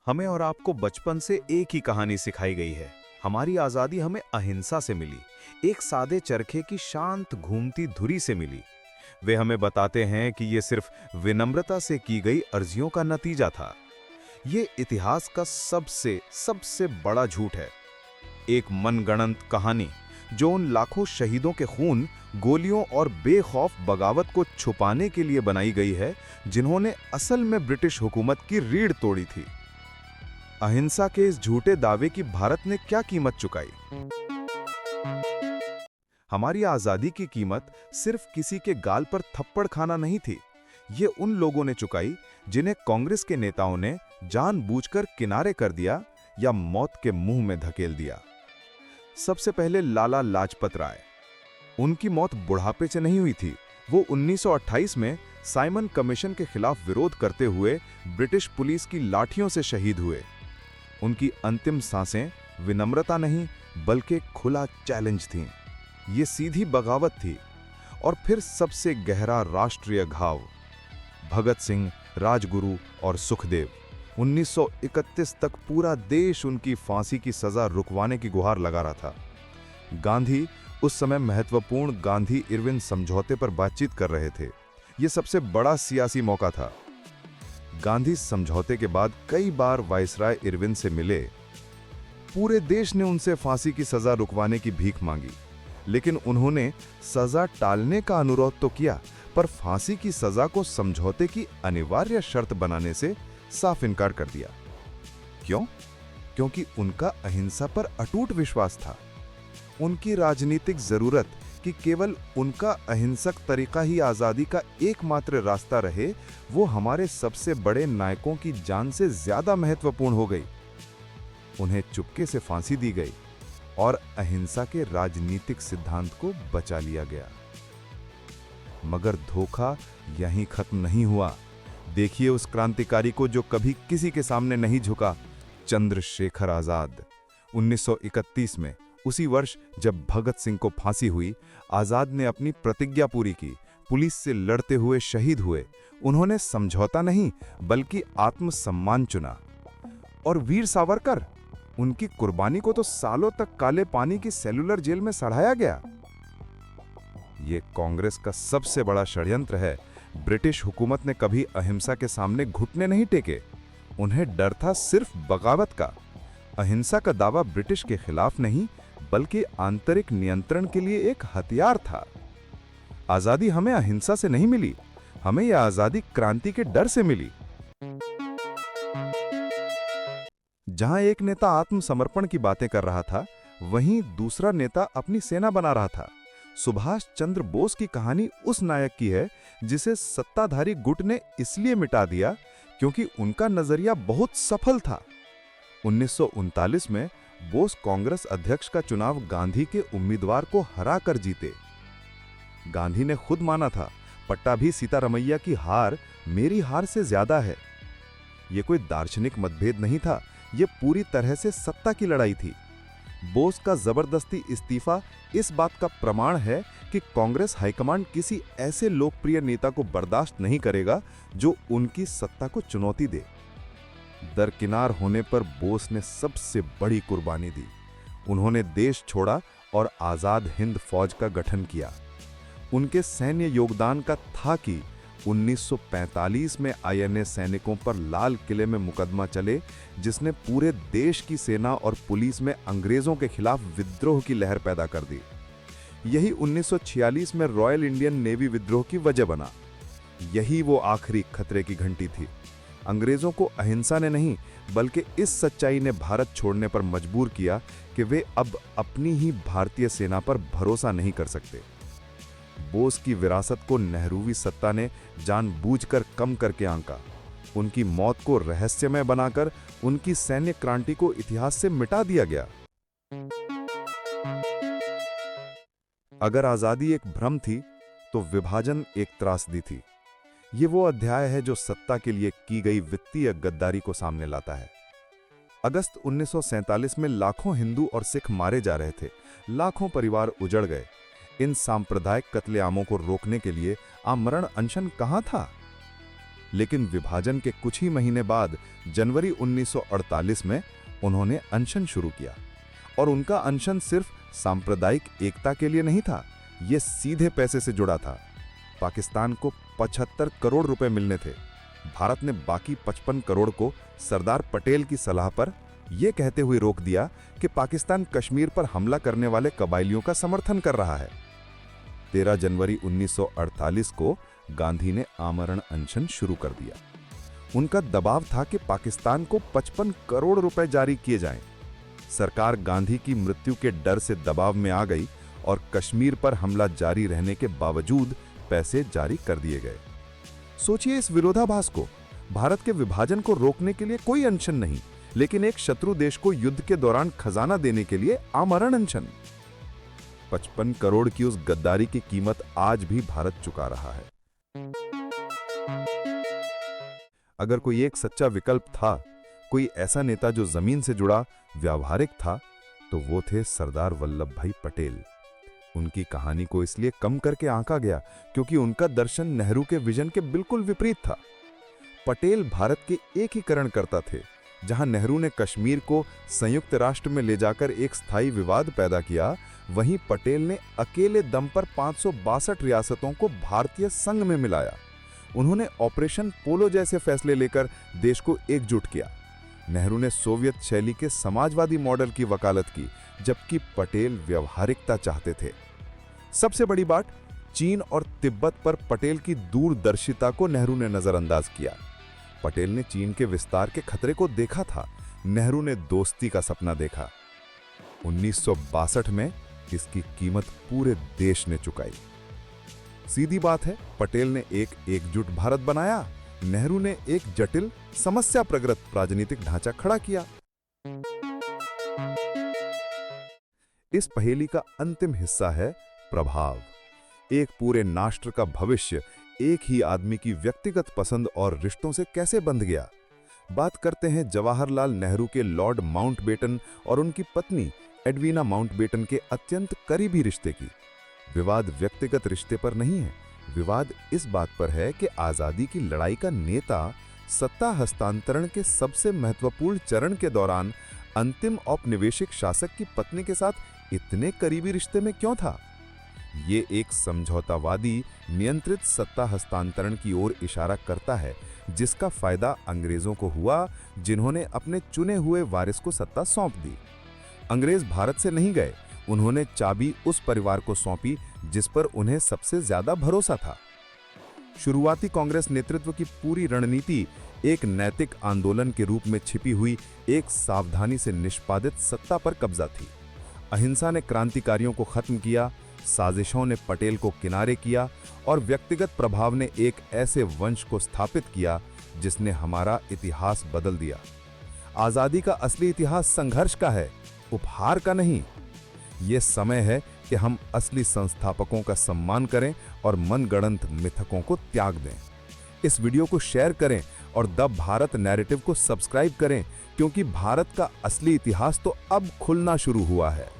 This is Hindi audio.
हमें और आपको बचपन से एक ही कहानी सिखाई गई है। हमारी आजादी हमें अहिंसा से मिली, एक सादे चरखे की शांत घूमती धुरी से मिली। वे हमें बताते हैं कि ये सिर्फ विनम्रता से की गई अर्जियों का नतीजा था। ये इतिहास का सबसे सबसे बड़ा झूठ है। एक मनगढ़ंत कहानी जो उन लाखों शहीदों के खून, गोलियों और बेखौफ बगावत को छुपाने के लिए बनाई गई है, जिन्होंने असल में ब्रिटिश हुकूमत की रीढ़ तोड़ी थी। अहिंसा के इस झूठे दावे की भारत ने क्या कीमत चुकाई? हमारी आजादी की कीमत सिर्फ किसी के गाल पर थप्पड़ खाना नहीं थी। ये उन लोगों ने चुकाई जिन्हें कांग्रेस के नेताओं ने जानबूझकर किनारे कर दिया या मौत के मुंह में धकेल दिया। सबसे पहले लाला लाजपत राय। उनकी मौत बुढ़ापे से नहीं हुई थी। वो 1928 में साइमन कमीशन के खिलाफ विरोध करते हुए ब्रिटिश पुलिस की लाठियों से शहीद हुए। उनकी अंतिम सांसें विनम्रता नहीं बल्कि एक खुला चैलेंज थीं। ये सीधी बगावत थी। और फिर सबसे गहरा राष्ट्रीय घाव, भगत सिंह, राजगुरु और सुखदेव। 1931 तक पूरा देश उनकी फांसी की सजा रुकवाने की गुहार लगा रहा था। गांधी उस समय महत्वपूर्ण गांधी-इरविन समझौते पर बातचीत कर रहे थे। यह सबसे बड़ा सियासी मौका था। गांधी समझौते के बाद कई बार वायसराय इरविन से मिले। पूरे देश ने उनसे फांसी की सजा रुकवाने की भीख मांगी, लेकिन उन्होंने सजा टालने का अनुरोध तो किया, पर फांसी की सजा को समझौते की अनिवार्य शर्त बनाने से साफ इनकार कर दिया। क्यों? क्योंकि उनका अहिंसा पर अटूट विश्वास था। उनकी राजनीतिक जरूरत कि केवल उनका अहिंसक तरीका ही आजादी का एकमात्र रास्ता रहे, वो हमारे सबसे बड़े नायकों की जान से ज्यादा महत्वपूर्ण हो गई। उन्हें चुपके से फांसी दी गई और अहिंसा के राजनीतिक सिद्धांत को बचा लिया गया। मगर धोखा यहीं खत्म नहीं हुआ। देखिए उस क्रांतिकारी को जो कभी किसी के सामने नहीं झुका, चंद्रशेखर आजाद। 1931 में, उसी वर्ष जब भगत सिंह को फांसी हुई, आजाद ने अपनी प्रतिज्ञा पूरी की, पुलिस से लड़ते हुए शहीद हुए। उन्होंने समझौता नहीं बल्कि आत्मसम्मान चुना। और वीर सावरकर, उनकी कुर्बानी को तो सालों तक काले पानी की सेलुलर जेल में सड़ाया गया। यह कांग्रेस का सबसे बड़ा षड्यंत्र है। ब्रिटिश हुकूमत ने कभी अहिंसा के सामने घुटने नहीं टेके। उन्हें डर था सिर्फ बगावत का। अहिंसा का दावा ब्रिटिश के खिलाफ नहीं बल्कि आंतरिक नियंत्रण के लिए एक हथियार था। आजादी हमें अहिंसा से नहीं मिली, हमें यह आजादी क्रांति के डर से मिली। जहां एक नेता आत्मसमर्पण की बातें कर रहा था, वहीं दूसरा नेता अपनी सेना बना रहा था। सुभाष चंद्र बोस की कहानी उस नायक की है जिसे सत्ताधारी गुट ने इसलिए मिटा दिया क्योंकि उनका नजरिया बहुत सफल था। 1939 में बोस कांग्रेस अध्यक्ष का चुनाव गांधी के उम्मीदवार को हरा कर जीते। गांधी ने खुद माना था, पट्टाभी सीतारमैया की हार मेरी हार से ज्यादा है। यह कोई दार्शनिक मतभेद नहीं था, यह पूरी तरह से सत्ता की लड़ाई थी। बोस का जबरदस्ती इस्तीफा इस बात का प्रमाण है कि कांग्रेस हाईकमांड किसी ऐसे लोकप्रिय नेता को बर्दाश्त नहीं करेगा जो उनकी सत्ता को चुनौती दे। दरकिनार होने पर बोस ने सबसे बड़ी कुर्बानी दी। उन्होंने देश छोड़ा और आजाद हिंद फौज का गठन किया। उनके सैन्य योगदान का था कि 1945 में आईएनए सैनिकों पर लाल किले में मुकदमा चले, जिसने पूरे देश की सेना और पुलिस में अंग्रेजों के खिलाफ विद्रोह की लहर पैदा कर दी। यही 1946 में रॉयल इंडियन नेवी विद्रोह की वजह बना। यही वो आखिरी खतरे की घंटी थी। अंग्रेजों को अहिंसा ने नहीं बल्कि इस सच्चाई ने भारत छोड़ने पर मजबूर किया कि वे अब अपनी ही भारतीय सेना पर भरोसा नहीं कर सकते। बोस की विरासत को नेहरूवी सत्ता ने जानबूझकर कम करके आंका। उनकी मौत को रहस्यमय बनाकर उनकी सैन्य क्रांति को इतिहास से मिटा दिया गया। अगर आजादी एक भ्रम थी तो विभाजन एक त्रासदी थी। ये वो अध्याय है जो सत्ता के लिए की गई वित्तीय गद्दारी को सामने लाता है। अगस्त 1947 में लाखों हिंदू और सिख मारे जा रहे थे, लाखों परिवार उजड़ गए। इन सांप्रदायिक कत्लेआमों को रोकने के लिए आमरण अनशन कहां था? लेकिन विभाजन के कुछ ही महीने बाद जनवरी 1948 में उन्होंने अनशन शुरू किया। और उनका अनशन सिर्फ सांप्रदायिक एकता के लिए नहीं था, ये सीधे पैसे से जुड़ा था। पाकिस्तान को 75 करोड़ रुपए मिलने थे। भारत ने बाकी 55 करोड़ को सरदार पटेल की सलाह पर यह कहते हुए रोक दिया कि पाकिस्तान कश्मीर पर हमला करने वाले कबायलियों का समर्थन कर रहा है। 13 जनवरी 1948 को गांधी ने आमरण अनशन शुरू कर दिया। उनका दबाव था कि पाकिस्तान को 55 करोड़ रुपए जारी किए जाएं। सरकार गांधी की मृत्यु के डर से दबाव में आ गई और कश्मीर पर हमला जारी रहने के बावजूद पैसे जारी कर दिए गए। सोचिए इस विरोधाभास को। भारत के विभाजन को रोकने के लिए कोई अनशन नहीं, लेकिन एक शत्रु देश को युद्ध के दौरान खजाना देने के लिए आमरण अनशन। 55 करोड़ की उस गद्दारी की कीमत आज भी भारत चुका रहा है। अगर कोई एक सच्चा विकल्प था, कोई ऐसा नेता जो जमीन से जुड़ा, व्यावहारिक था, तो वो थे सरदार वल्लभ भाई पटेल। उनकी कहानी को इसलिए कम करके आंका गया क्योंकि उनका दर्शन नेहरू के विजन के बिल्कुल विपरीत था। पटेल भारत के एकीकरण करता थे। जहां नेहरू ने कश्मीर को संयुक्त राष्ट्र में ले जाकर एक स्थायी विवाद पैदा किया, वहीं पटेल ने अकेले दम पर 562 रियासतों को भारतीय संघ में मिलाया। उन्होंने ऑपरेशन पोलो जैसे फैसले लेकर देश को एकजुट किया। नेहरू ने सोवियत शैली के समाजवादी मॉडल की वकालत की, जबकि पटेल व्यवहारिकता चाहते थे। सबसे बड़ी बात, चीन और तिब्बत पर पटेल की दूरदर्शिता को नेहरू ने नजरअंदाज किया। पटेल ने चीन के विस्तार के खतरे को देखा था, नेहरू ने दोस्ती का सपना देखा। 1962 में इसकी कीमत पूरे देश ने चुकाई। सीधी बात है, पटेल ने एक एकजुट भारत बनाया, नेहरू ने एक जटिल समस्या प्रग्रस्त राजनीतिक ढांचा खड़ा किया। इस पहेली का अंतिम हिस्सा है प्रभाव। एक पूरे राष्ट्र का भविष्य एक ही आदमी की व्यक्तिगत पसंद और रिश्तों से कैसे बंध गया। बात करते हैं जवाहरलाल नेहरू के लॉर्ड माउंटबेटन और उनकी पत्नी एडवीना माउंटबेटन के अत्यंत करीबी रिश्ते की। विवाद व्यक्तिगत रिश्ते पर नहीं है, विवाद इस बात पर है कि आजादी की लड़ाई का नेता सत्ता हस्तांतरण के सबसे महत्वपूर्ण चरण के दौरान अंतिम औपनिवेशिक शासक की पत्नी के साथ इतने करीबी रिश्ते में क्यों था। ये एक समझौतावादी नियंत्रित सत्ता हस्तांतरण की ओर इशारा करता है, जिसका फायदा अंग्रेजों को हुआ, जिन्होंने अपने चुने हुए वारिस को सत्ता सौंप दी। अंग्रेज भारत से नहीं गए, उन्होंने चाबी उस परिवार को सौंपी जिस पर उन्हें सबसे ज्यादा भरोसा था। शुरुआती कांग्रेस नेतृत्व की पूरी रणनीति एक नैतिक आंदोलन के रूप में छिपी हुई एक सावधानी से निष्पादित सत्ता पर कब्जा थी। अहिंसा ने क्रांतिकारियों को खत्म किया, साजिशों ने पटेल को किनारे किया और व्यक्तिगत प्रभाव ने एक ऐसे वंश को स्थापित किया जिसने हमारा इतिहास बदल दिया। आजादी का असली इतिहास संघर्ष का है, उपहार का नहीं। यह समय है कि हम असली संस्थापकों का सम्मान करें और मनगढ़ंत मिथकों को त्याग दें। इस वीडियो को शेयर करें और द भारत नैरेटिव को सब्सक्राइब करें, क्योंकि भारत का असली इतिहास तो अब खुलना शुरू हुआ है।